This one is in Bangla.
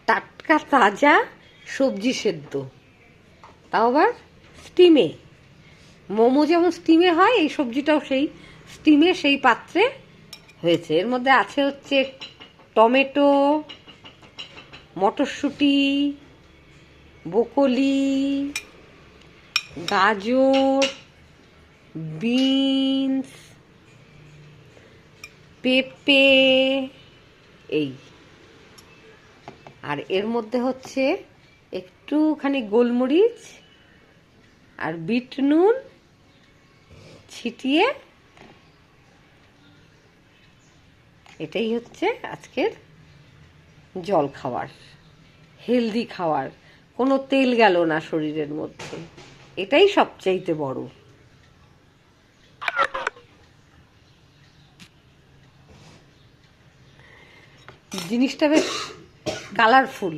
টাটকা তাজা সবজি সেদ্ধ, তাও আবার স্টিমে। মোমো যেমন স্টিমে হয়, এই সবজিটাও সেই স্টিমে সেই পাত্রে হয়েছে। এর মধ্যে আছে হচ্ছে টমেটো, মটরশুঁটি, ব্রোকলি, গাজর, বিনস, পেঁপে, এই। আর এর মধ্যে হচ্ছে একটুখানি গোলমরিচ আর বিট নুন ছিটিয়ে, এটাই হচ্ছে আজকের জল খাবার, হেলদি খাবার। কোনো তেল গেল না শরীরের মধ্যে, এটাই সবচাইতে বড়। জিনিসটা বেশ কালারফুল।